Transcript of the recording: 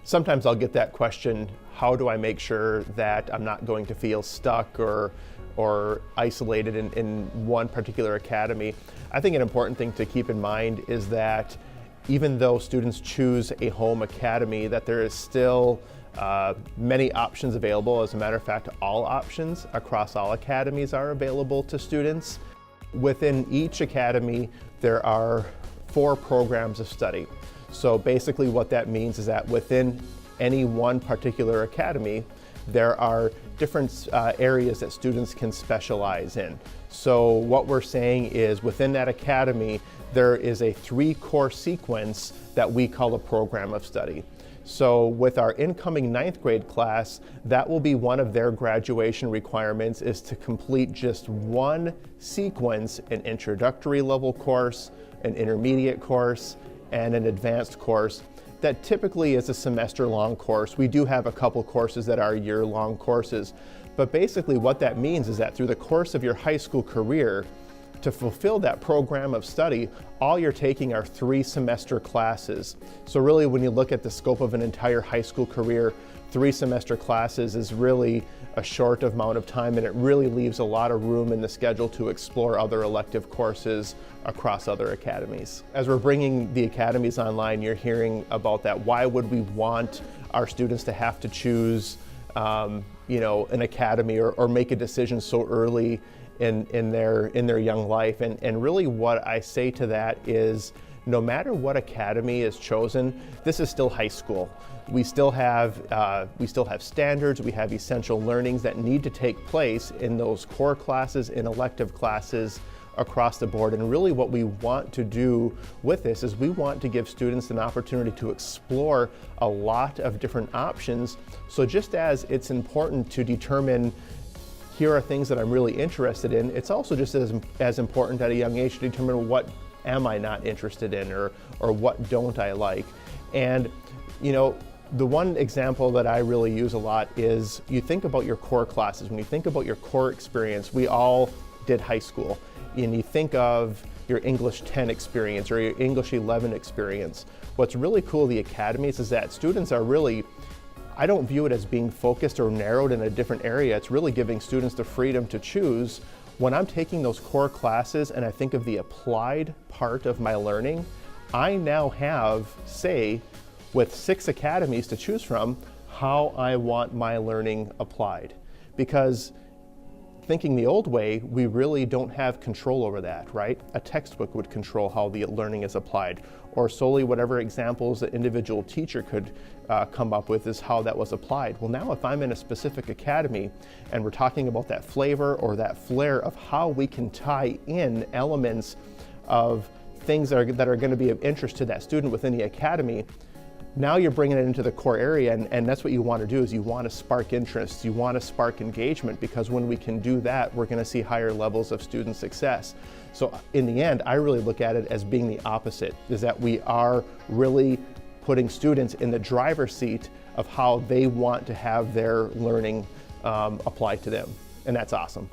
Sometimes I'll get that question, how do I make sure that I'm not going to feel stuck or isolated in one particular academy? I think an important thing to keep in mind is that even though students choose a home academy, that there is still many options available. As a matter of fact, all options across all academies are available to students. Within each academy, there are 4 programs of study. So basically what that means is that within any one particular academy, there are different areas that students can specialize in. So what we're saying is within that academy, there is a 3-course sequence that we call a program of study. So with our incoming 9th grade class, that will be one of their graduation requirements, is to complete just one sequence, an introductory level course, an intermediate course, and an advanced course. That typically is a semester-long course. We do have a couple courses that are year-long courses, but basically what that means is that through the course of your high school career, to fulfill that program of study, all you're taking are 3 semester classes. So really when you look at the scope of an entire high school career, 3 semester classes is really a short amount of time, and it really leaves a lot of room in the schedule to explore other elective courses across other academies. As we're bringing the academies online, you're hearing about that. Why would we want our students to have to choose an academy or make a decision so early in their young life? And really what I say to that is, no matter what academy is chosen, this is still high school. We still have standards, we have essential learnings that need to take place in those core classes, in elective classes across the board. And really what we want to do with this is we want to give students an opportunity to explore a lot of different options. So just as it's important to determine, here are things that I'm really interested in, it's also just as important at a young age to determine what am I not interested in, or what don't I like. And the one example that I really use a lot is, you think about your core classes. When you think about your core experience, we all did high school, and you think of your English 10 experience or your English 11 experience. What's really cool with the academies is that students are really, I don't view it as being focused or narrowed in a different area. It's really giving students the freedom to choose. When I'm taking those core classes and I think of the applied part of my learning, I now have, say, with 6 academies to choose from, how I want my learning applied. Because thinking the old way, we really don't have control over that, right? A textbook would control how the learning is applied, or solely whatever examples the individual teacher could come up with is how that was applied. Well, now if I'm in a specific academy and we're talking about that flavor or that flair of how we can tie in elements of things that are going to be of interest to that student within the academy, now you're bringing it into the core area, and that's what you want to do, is you want to spark interest, you want to spark engagement, because when we can do that, we're going to see higher levels of student success. So in the end, I really look at it as being the opposite, is that we are really putting students in the driver's seat of how they want to have their learning applied to them, and that's awesome.